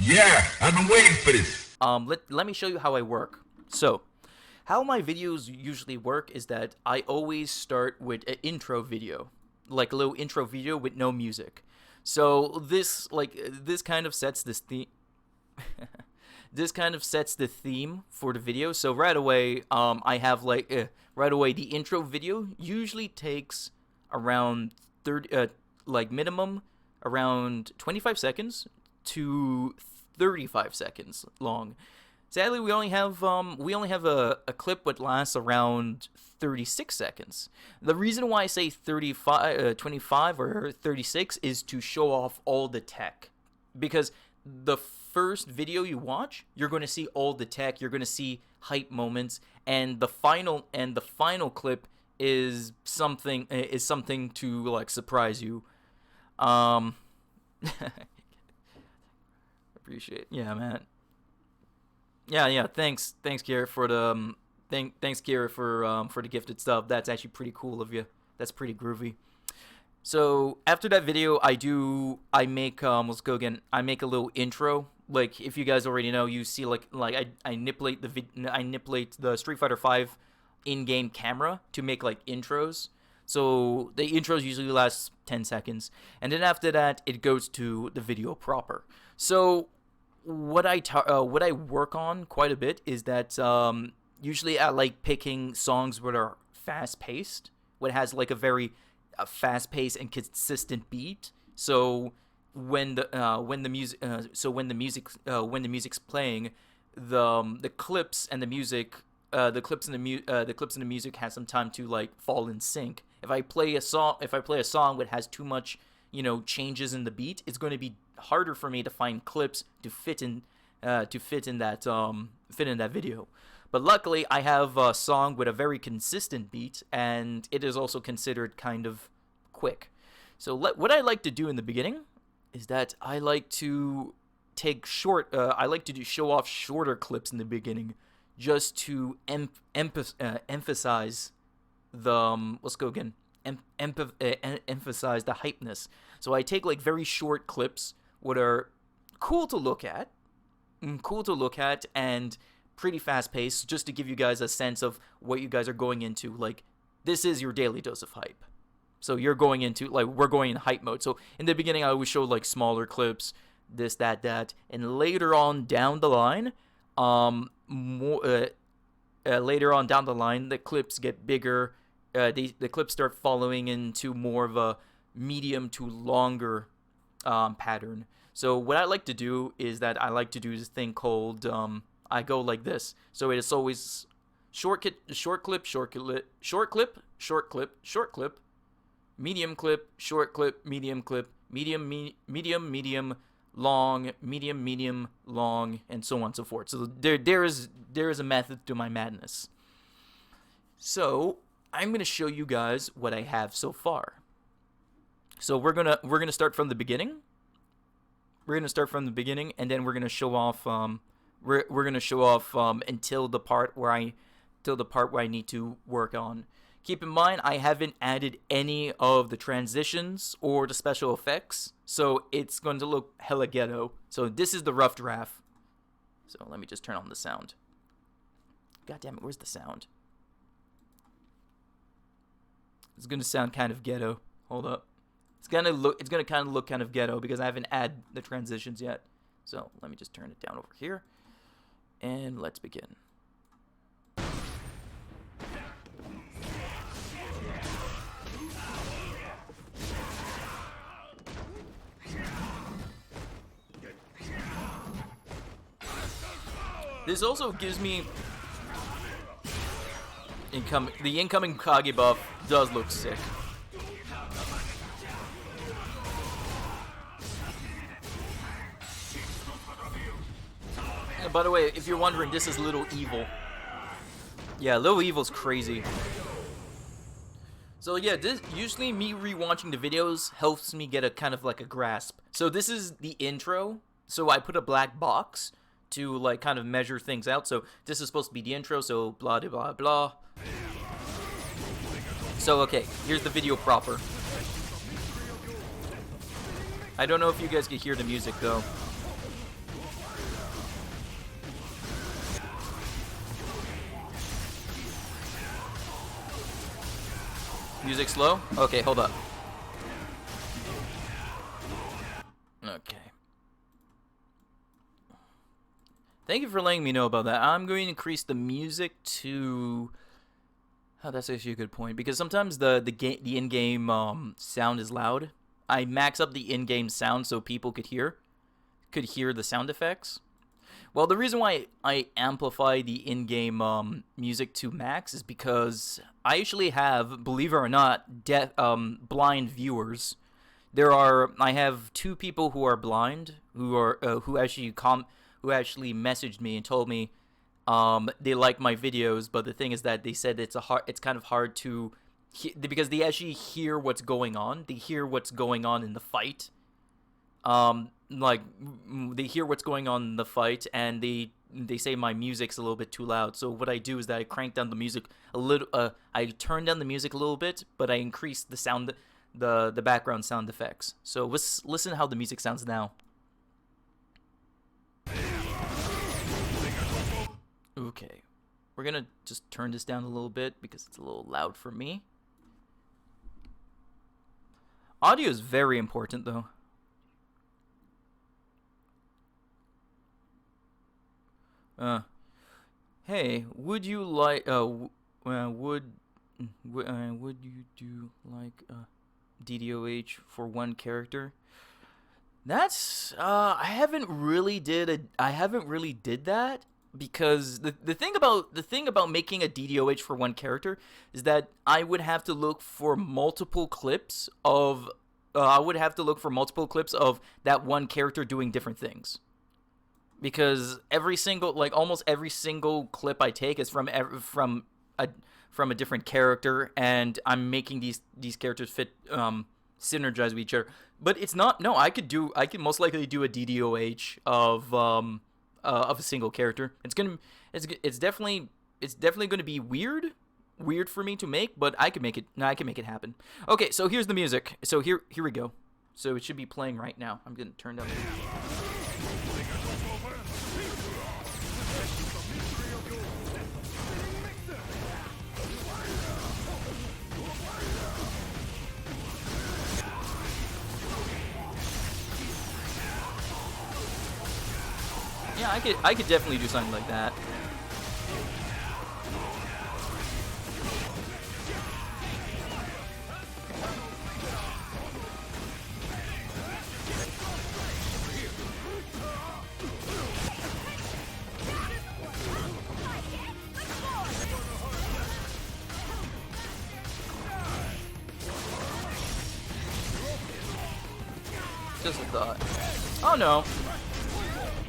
Yeah, I've been waiting for this. Let me show you how I work. So, how my videos usually work is that I always start with an intro video, like a little intro video with no music. So this kind of sets this theme. This kind of sets the theme for the video. So right away, I have right away the intro video usually takes around 30, like minimum around 25 seconds to 35 seconds long. Sadly, we only have a clip that lasts around 36 seconds. The reason why I say 35, 25 or 36 is to show off all the tech, because the first video you watch, you're going to see all the tech, you're going to see hype moments, and the final clip is something to like surprise you. Appreciate, yeah, man. Yeah. Thanks, Kira, for the thanks, Kira, for the gifted stuff. That's actually pretty cool of you. That's pretty groovy. So after that video, I make let's go again. I make a little intro. Like, if you guys already know, you see I manipulate the Street Fighter 5 in-game camera to make like intros. So the intros usually last 10 seconds, and then after that, it goes to the video proper. So what I work on quite a bit is that usually I like picking songs that are fast paced, what has like a very fast paced and consistent beat. So when the music's playing, the clips and the music. The clips and the music has some time to like fall in sync. If I play a song that has too much, changes in the beat, it's going to be harder for me to find clips to fit in that video. But luckily, I have a song with a very consistent beat, and it is also considered kind of quick. So what I like to do in the beginning is that I like to show off shorter clips in the beginning, just to emphasize the let's go again. Emphasize the hypeness. So I take like very short clips, what are cool to look at, and pretty fast paced, just to give you guys a sense of what you guys are going into. Like, this is your daily dose of hype. So we're going in hype mode. So in the beginning, I always show like smaller clips, this, that, and later on down the line, the clips get bigger. The clips start following into more of a medium to longer pattern. So what I like to do is that I like to do this thing called I go like this. So it is always short clip, medium clip, short clip, medium clip, medium, long, medium, long, and so on and so forth. So there is a method to my madness. So I'm gonna show you guys what I have so far. So we're gonna start from the beginning. And then we're gonna show off. We're gonna show off until the part where I need to work on. Keep in mind, I haven't added any of the transitions or the special effects, so it's going to look hella ghetto. So this is the rough draft. So let me just turn on the sound. God damn it, where's the sound? It's gonna sound kind of ghetto. Hold up. It's gonna kind of look kind of ghetto because I haven't added the transitions yet. So let me just turn it down over here, and let's begin. This also gives me the incoming Kage buff does look sick. And by the way, if you're wondering, this is Little Evil. Yeah, Little Evil's crazy. So yeah, usually me rewatching the videos helps me get a kind of like a grasp. So this is the intro. So I put a black box to like kind of measure things out. So this is supposed to be the intro, so blah blah blah. So okay, here's the video proper. I don't know if you guys can hear the music though. Music slow? Okay, hold up. Okay. Thank you for letting me know about that. I'm going to increase the music to... Oh, that's actually a good point, because sometimes the in-game sound is loud. I max up the in-game sound so people could hear the sound effects. Well, the reason why I amplify the in-game music to max is because I actually have, believe it or not, blind viewers. I have 2 people who are blind who actually messaged me and told me they like my videos, but the thing is that they said it's kind of hard to because they actually hear what's going on. They hear what's going on in the fight. Like they hear what's going on in the fight, and they say my music's a little bit too loud. So what I do is that I crank down the music a little. I turn down the music a little bit, but I increase the sound, the background sound effects. So let's listen how the music sounds now. Okay, we're gonna just turn this down a little bit because it's a little loud for me. Audio is very important, though. Hey, would you like would you do like DDoH for one character? That's I haven't really did that, because the thing about making a DDoH for one character is that I would have to look for multiple clips of that one character doing different things. Because almost every single clip I take is from a different character, and I'm making these characters fit synergize with each other. But it's not. No, I could most likely do a DDoH of a single character. It's definitely going to be weird for me to make, but I can make it happen. Okay, so here's the music. So here we go. So it should be playing right now. I'm gonna turn down the music. Yeah, I could definitely do something like that. Just a thought. Oh no.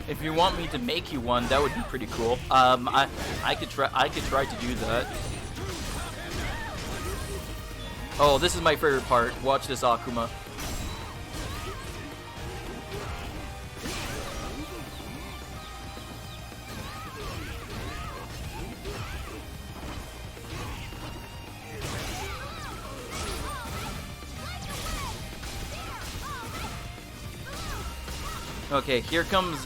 If you want me to make you one, that would be pretty cool. I could try to do that. Oh, this is my favorite part. Watch this, Akuma. Okay, here comes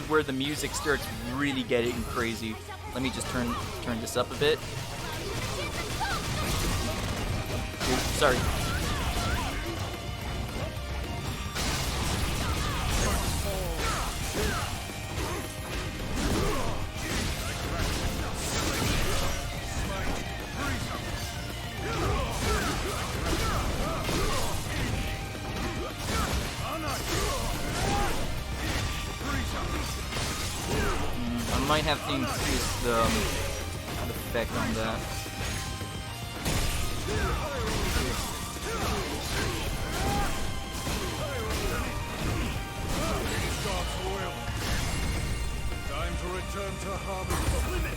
where the music starts really getting crazy. Let me just turn this up a bit. Oops, sorry. I might have to increase the effect on that. Time to return to harmony.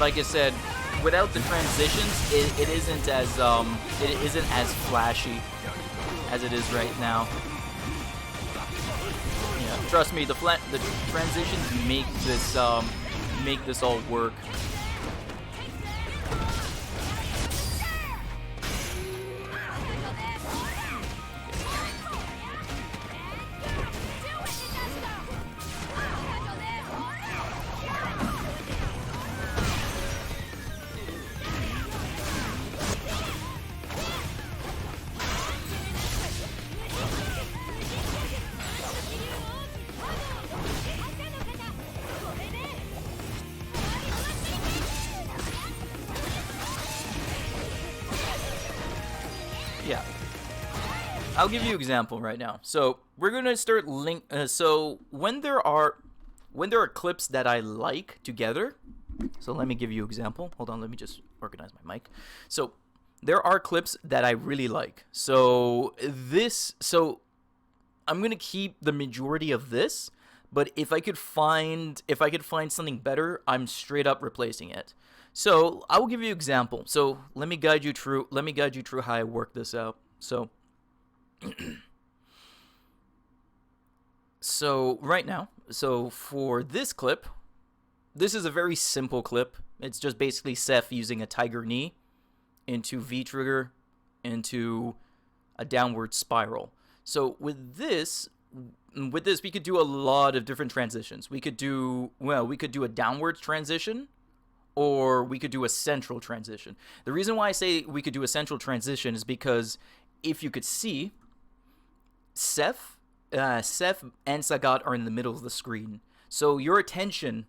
Like I said, without the transitions, it isn't as flashy as it is right now. Yeah, trust me, the transitions make this all work. I'll give you an example right now. So we're gonna start so when there are clips that I like together. So let me give you an example. Hold on, let me just organize my mic. So there are clips that I really like. So I'm gonna keep the majority of this, but if I could find something better, I'm straight up replacing it. So I will give you an example. So let me guide you through how I work this out. So so right now, so for this clip, this is a very simple clip. It's just basically Seth using a tiger knee into V trigger into a downward spiral. So with this we could do a lot of different transitions. We could do a downward transition, or we could do a central transition. The reason why I say we could do a central transition is because if you could see, Seth and Sagat are in the middle of the screen. So your attention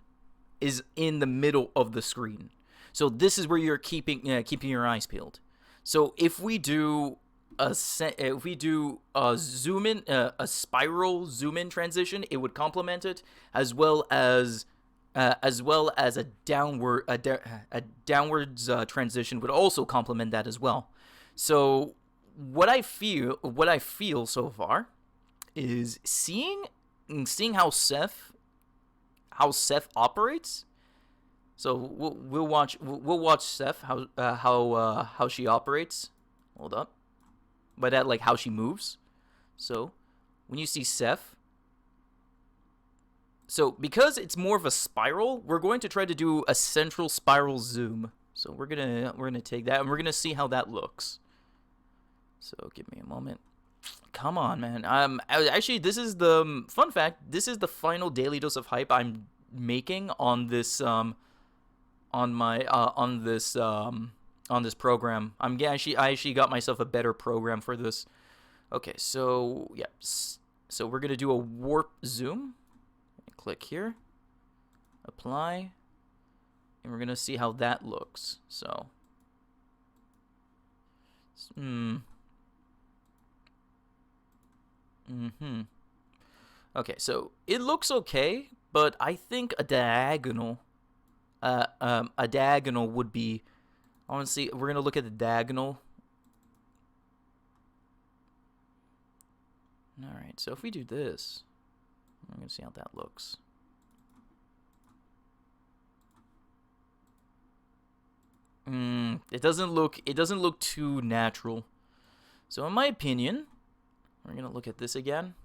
is in the middle of the screen. So this is where you're keeping your eyes peeled. So if we do a zoom in, a spiral zoom in transition, it would complement it, as well as a downwards transition would also complement that as well. So what I feel so far is seeing how Seth operates. So we'll watch Seth how she operates. Hold up. By that, like how she moves. So when you see Seth, so because it's more of a spiral, we're going to try to do a central spiral zoom. So we're gonna take that and we're gonna see how that looks. So give me a moment. Come on, man. Actually, this is the fun fact. This is the final daily dose of hype I'm making on this on this program. I actually got myself a better program for this. Okay, so yeah, so we're gonna do a warp zoom. Click here, apply, and we're gonna see how that looks. So, okay, so it looks okay, but I think a diagonal would be. I want to see. We're gonna look at the diagonal. All right. So if we do this, we're gonna see how that looks. It doesn't look too natural. So in my opinion, we're gonna look at this again.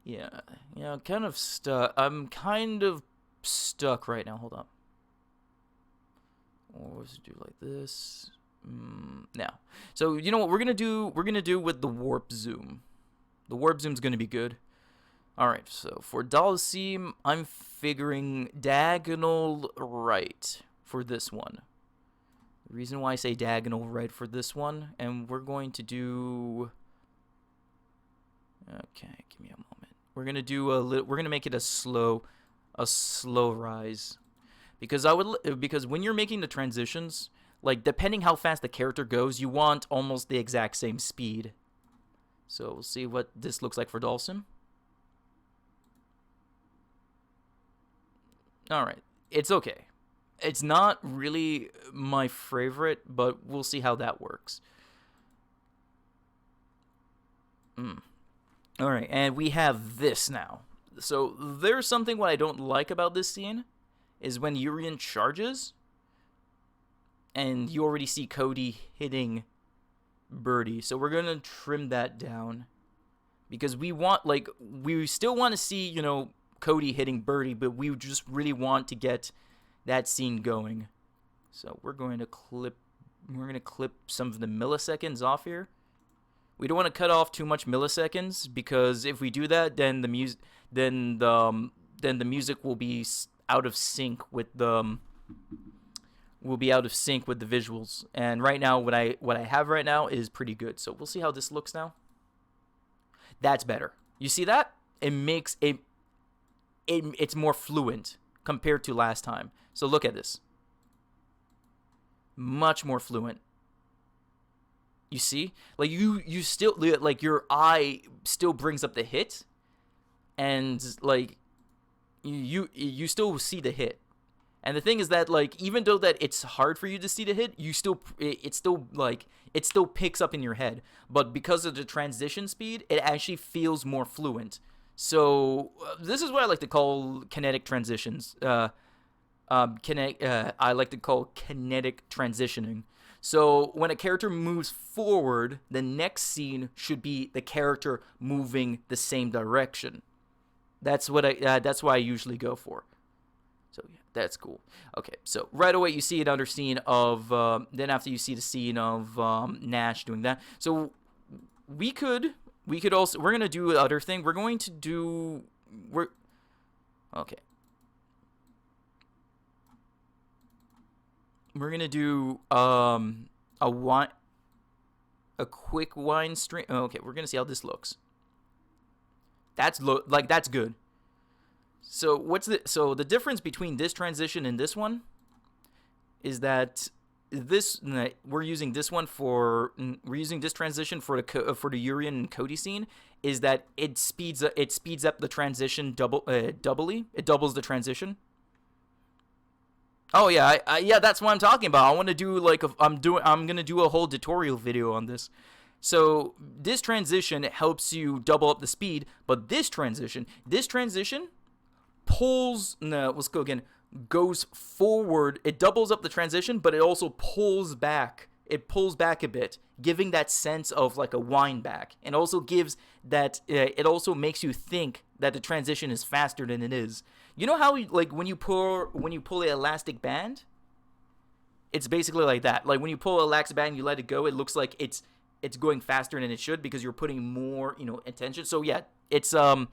Yeah, kind of stuck. I'm kind of stuck right now. Hold on. Or let's do like this. Now, so you know what we're gonna do? We're gonna do with the warp zoom. The warp zoom's gonna be good. All right. So for Dalsim, I'm figuring diagonal right for this one. The reason why I say diagonal right for this one, and we're going to do. Okay, give me a moment. We're gonna do we're gonna make it a slow rise, because when you're making the transitions, like depending how fast the character goes, you want almost the exact same speed. So we'll see what this looks like for Dalsim. All right, it's okay. It's not really my favorite, but we'll see how that works. All right, and we have this now. So there's something what I don't like about this scene is when Urian charges and you already see Cody hitting Birdie. So we're going to trim that down because we still want to see, Cody hitting Birdie, but we just really want to get that scene going. So we're going to clip some of the milliseconds off here. We don't want to cut off too much milliseconds, because if we do that, then the music will be out of sync with the visuals. And right now, what I have right now is pretty good. So we'll see how this looks now. That's better. You see that? It makes it's more fluent compared to last time. So look at this. Much more fluent. You see? Like, you still, like, your eye still brings up the hit, and, like, you still see the hit. And the thing is that, like, even though that it's hard for you to see the hit, it still picks up in your head. But because of the transition speed, it actually feels more fluent. So this is what I like to call kinetic transitions. I like to call kinetic transitioning. So when a character moves forward, the next scene should be the character moving the same direction. That's what that's what I usually go for. So yeah, that's cool. Okay, so right away you see another scene of then after you see the scene of Nash doing that. So we could also, we're gonna do other thing. We're going to do okay. We're gonna do a quick wine stream. Okay, we're gonna see how this looks. That's that's good. So the difference between this transition and this one is that we're using this transition for the Urian and Cody scene, is that it speeds up the transition doubly. It doubles the transition. Oh yeah, yeah, that's what I'm talking about. I want to do I'm gonna do a whole tutorial video on this. So this transition helps you double up the speed, but this transition pulls. No, let's go again. Goes forward. It doubles up the transition, but it also pulls back. It pulls back a bit, giving that sense of like a wind back, and also gives that. It also makes you think that the transition is faster than it is. You know how like when you pull an elastic band, it's basically like that. Like when you pull an elastic band, and you let it go, it looks like it's going faster than it should because you're putting more attention. So yeah, it's a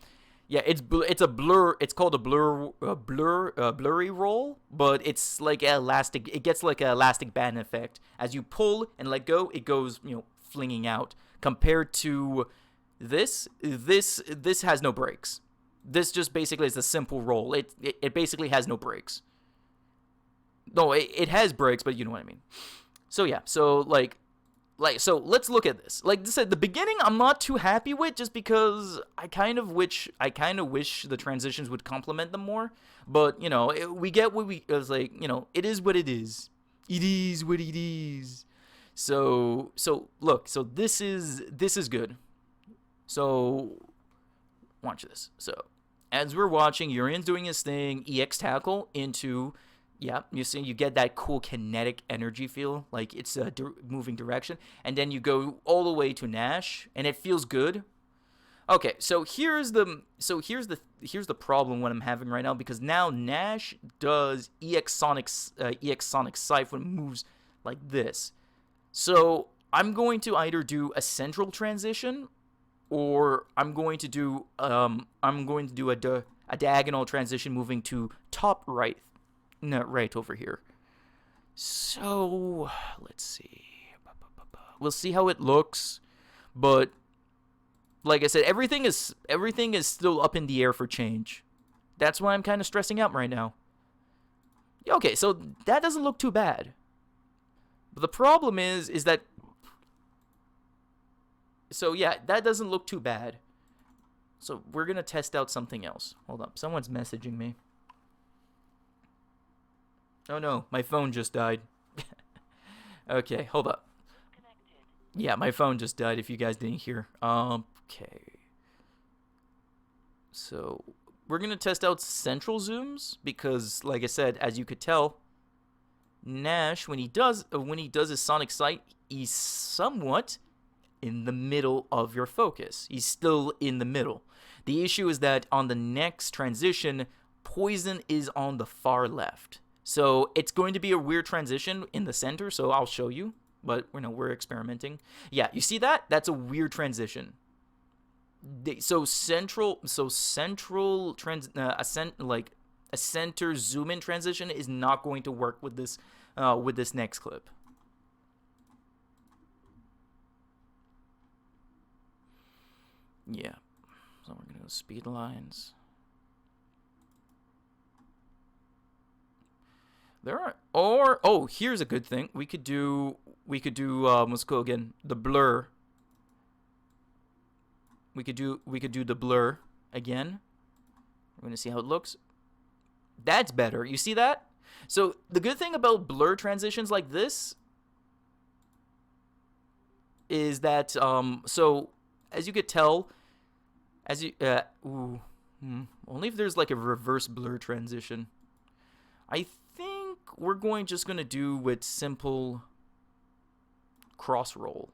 blur. It's called a blurry roll, but it's like elastic. It gets like an elastic band effect as you pull and let go. It goes flinging out. Compared to this has no brakes. This just basically is a simple roll. It basically has no brakes. No, it has brakes, but you know what I mean. So yeah, so so let's look at this. Like I said, the beginning I'm not too happy with, just because I kind of wish the transitions would complement them more. But we get what we. It's like it is what it is. It is what it is. So look. So this is good. So watch this. So as we're watching, Urian's doing his thing. EX tackle into. Yeah, you get that cool kinetic energy feel, like it's moving direction, and then you go all the way to Nash, and it feels good. Okay, so here's the problem what I'm having right now, because now Nash does EX Sonic Scythe when it moves like this. So I'm going to either do a central transition, or I'm going to do a diagonal transition moving to top right. No, right over here. So let's see. We'll see how it looks, but like I said, everything is still up in the air for change. That's why I'm kind of stressing out right now. Okay, so that doesn't look too bad. But the problem is that. So yeah, that doesn't look too bad. So we're gonna test out something else. Hold up, someone's messaging me. Oh no, my phone just died. Okay, hold up. Yeah, my phone just died if you guys didn't hear. Okay. So, we're going to test out central zooms because, like I said, as you could tell, Nash, when he does his Sonic Sight, he's somewhat in the middle of your focus. He's still in the middle. The issue is that on the next transition, Poison is on the far left. So it's going to be a weird transition in the center, so I'll show you. But we're experimenting. Yeah, you see that? That's a weird transition. A center zoom in transition is not going to work with this next clip. Yeah. So we're gonna go speed lines. There are, or oh, here's a good thing. We could do let's go again. The blur. We could do the blur again. We're gonna see how it looks. That's better. You see that? So the good thing about blur transitions like this is that so as you could tell, as you only if there's like a reverse blur transition. I think we're just gonna do with simple cross roll.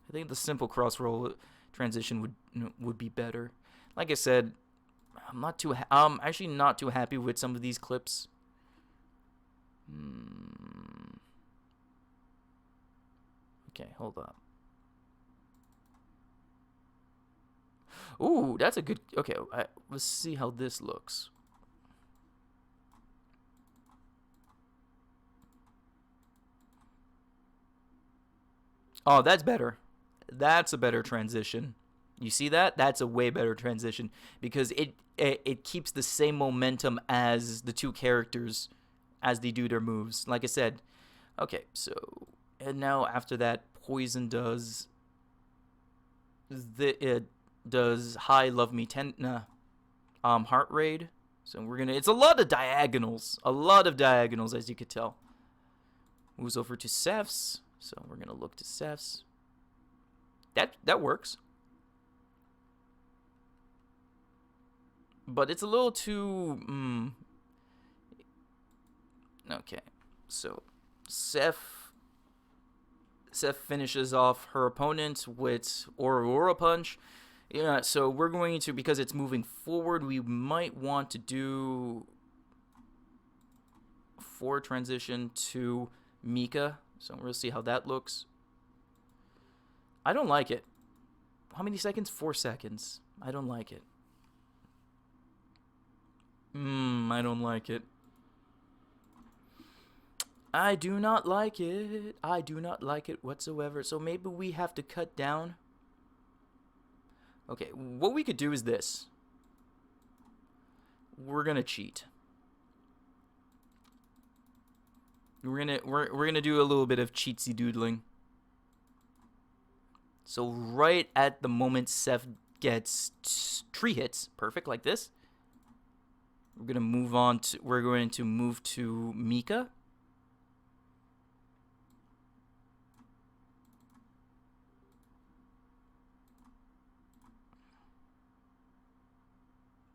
I think the simple cross roll transition would be better. Like I said, I'm actually not too happy with some of these clips. Okay, hold up. Ooh, that's a good. Okay, let's see how this looks. Oh, that's better. That's a better transition. You see that? That's a way better transition because it keeps the same momentum as the two characters as they do their moves. Like I said. Okay, so and now after that, Poison does Hi Love Me heart rate. So we're gonna. It's a lot of diagonals. A lot of diagonals, as you could tell. Moves over to Ceph's. So we're gonna look to Ceph's. That works. But it's a little too okay. So Ceph finishes off her opponent with Aurora Punch. Yeah, so we're going to, because it's moving forward, we might want to do forward transition to Mika. So we'll see how that looks. I don't like it. How many seconds? 4 seconds. I don't like it. I don't like it. I do not like it. I do not like it whatsoever. So maybe we have to cut down. Okay, what we could do is this. We're gonna cheat. We're gonna do a little bit of cheatsy doodling. So right at the moment Ceph gets 3 hits, perfect like this. We're going to move to Mika.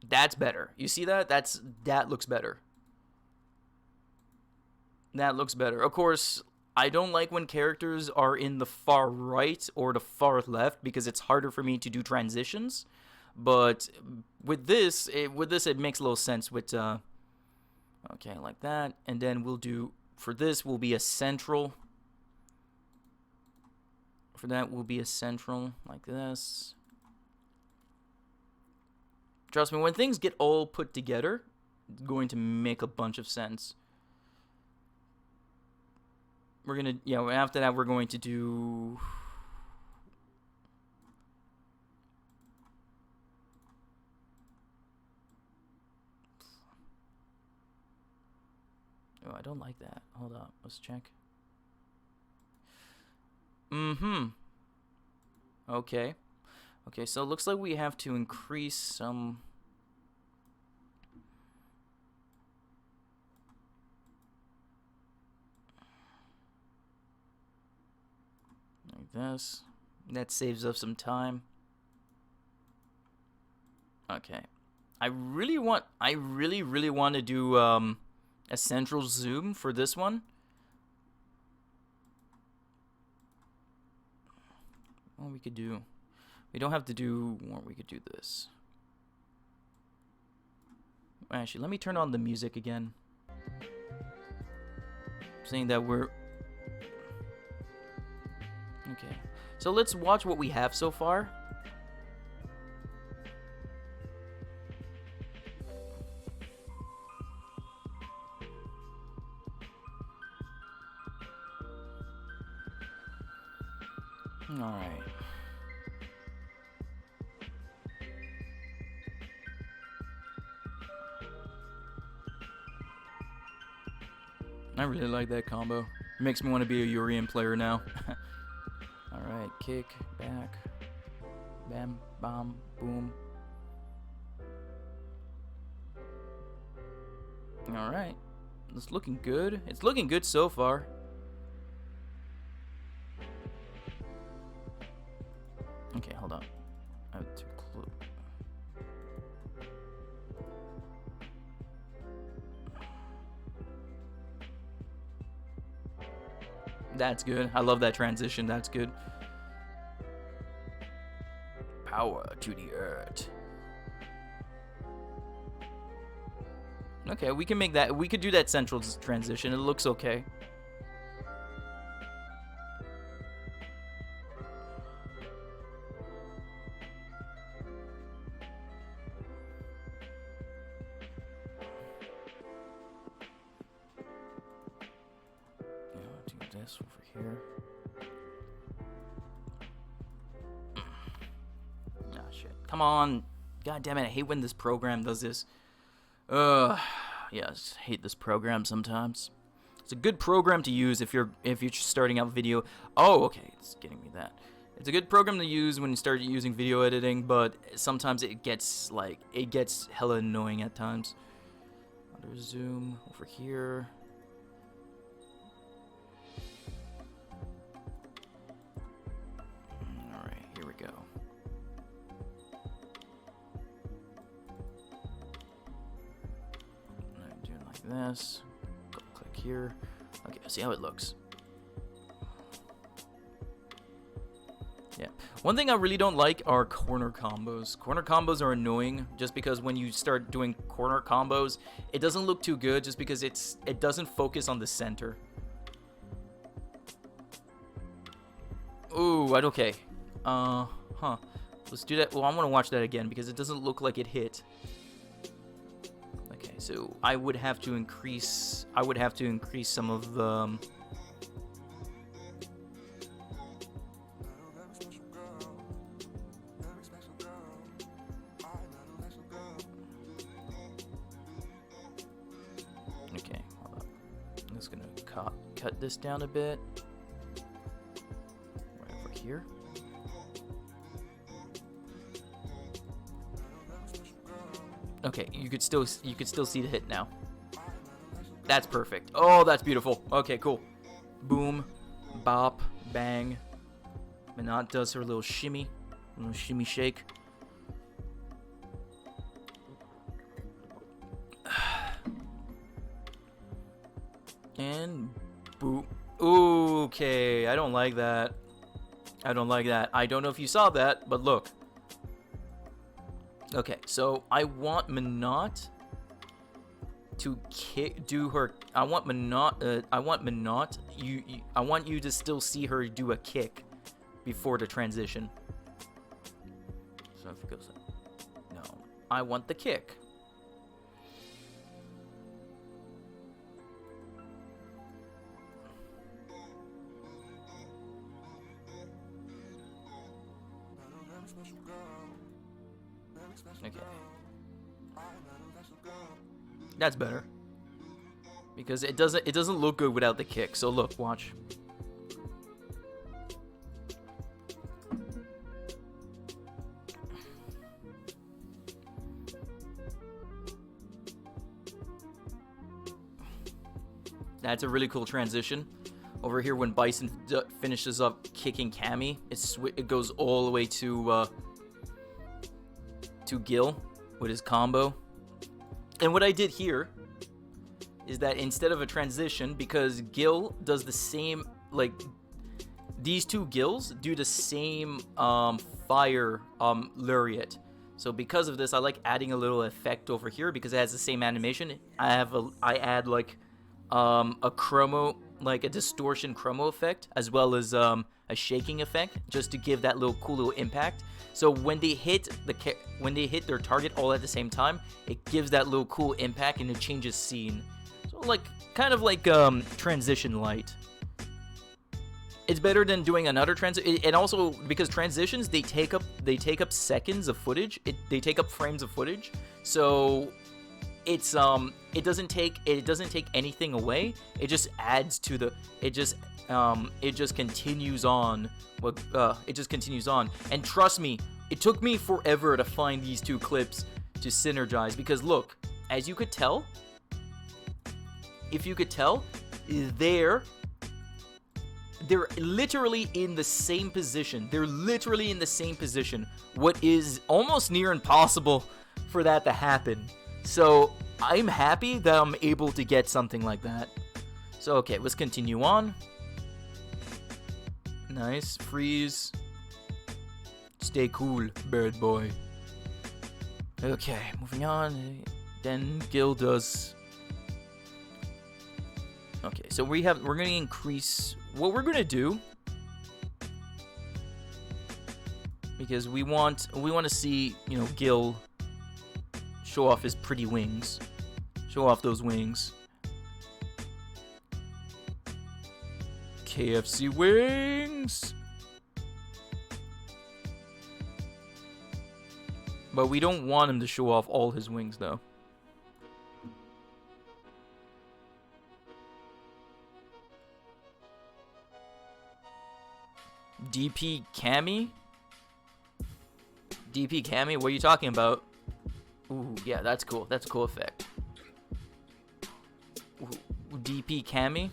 That's better. You see that? That looks better. That looks better. Of course, I don't like when characters are in the far right or the far left because it's harder for me to do transitions. But with this, it makes a little sense with okay, like that. And then we'll do, for this will be a central. For that will be a central like this. Trust me, when things get all put together, it's going to make a bunch of sense. We're gonna, after that we're going to do I don't like that. Hold up, let's check. Okay. Okay, so it looks like we have to increase some. Like this. That saves us some time. Okay. I really want to do a central zoom for this one. What we could do. We don't have to do more. We could do this. Actually, let me turn on the music again. Saying that we're okay. So let's watch what we have so far. All right. I really like that combo. It makes me want to be a Urian player now. Alright, kick, back, bam, bam, boom. Alright, it's looking good. It's looking good so far. Okay, hold on. I have too close. That's good. I love that transition. That's good. Power to the earth. Okay, we can make that. We could do that central transition. It looks okay. Do this over here. Ah, shit. Come on. God damn it. I hate when this program does this. Yeah, I just hate this program sometimes. It's a good program to use if you're starting out video. Oh, okay, it's getting me that. It's a good program to use when you start using video editing, but sometimes it gets hella annoying at times. Under zoom over here. All right, here we go. This, click here. Okay, see how it looks. Yeah, one thing I really don't like are corner combos. Corner combos are annoying just because when you start doing corner combos, it doesn't look too good just because it doesn't focus on the center. Ooh, okay. Let's do that. Well, I want to watch that again because it doesn't look like it hit. So I would have to increase some of the okay, hold up. I'm just gonna cut this down a bit. Right over here. Okay, you could still see the hit now. That's perfect. Oh, that's beautiful. Okay, cool. Boom, bop, bang. Minot does her little shimmy shake. And boop. Okay, I don't like that. I don't like that. I don't know if you saw that, but look. Okay, so I want Minot to do her. I want Minot. I want you to still see her do a kick before the transition. So if it goes, no, I want the kick. Okay. That's better. Because it doesn't look good without the kick. So look, watch. That's a really cool transition. Over here when Bison finishes up kicking Cammy, it goes all the way to Gil with his combo. And what I did here is that instead of a transition, because Gil does the same, like these two Gils do the same fire lariat. So because of this, I like adding a little effect over here because it has the same animation. I add like a chromo, like a distortion chromo effect, as well as a shaking effect, just to give that little cool little impact. So when they hit their target all at the same time, it gives that little cool impact and it changes scene. So like kind of like transition light. It's better than doing another transition, and also because transitions they take up seconds of footage. They take up frames of footage. So it doesn't take anything away. It just adds to the it just continues on. It just continues on. And trust me, it took me forever to find these two clips to synergize, because look, as you could tell, if you could tell, they're literally in the same position. They're literally in the same position. What is almost near impossible for that to happen. So I'm happy that I'm able to get something like that. So okay, let's continue on. Nice. Freeze. Stay cool, bird boy. Okay, moving on. Then Gil does. Okay, so we're gonna increase what we're gonna do, because we want to see, you know, Gil show off his pretty wings. Show off those wings. KFC wings. But we don't want him to show off all his wings, though. DP Cammy? DP Cammy? What are you talking about? Ooh, yeah, that's cool. That's a cool effect. Ooh, DP Cammy?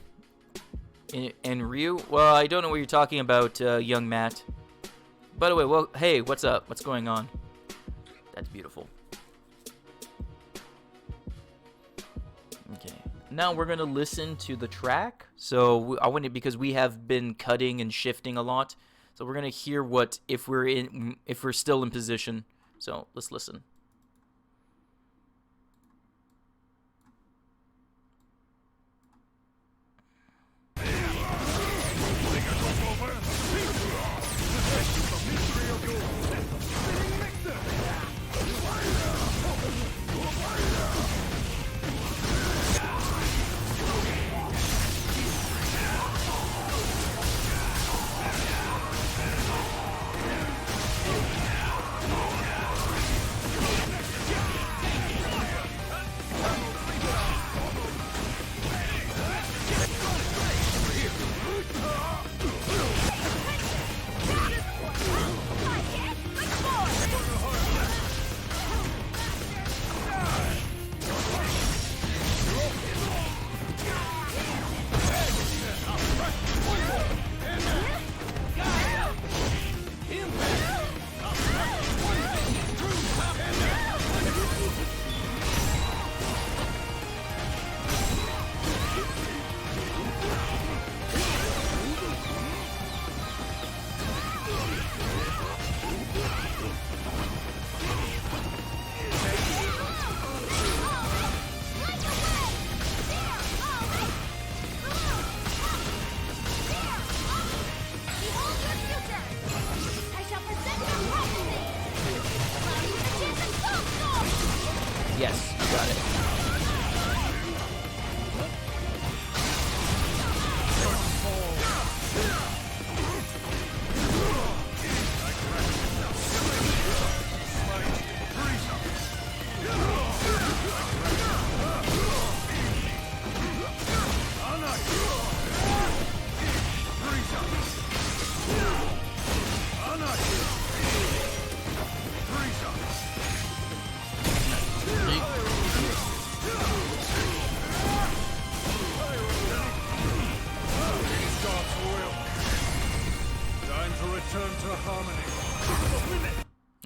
And Ryu? Well, I don't know what you're talking about, young Matt. By the way, well, hey, what's up? What's going on? That's beautiful. Okay. Now we're gonna listen to the track. So I want it, because we have been cutting and shifting a lot. So we're gonna hear what if we're still in position. So let's listen. Yes, you got it.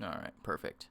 Alright, perfect.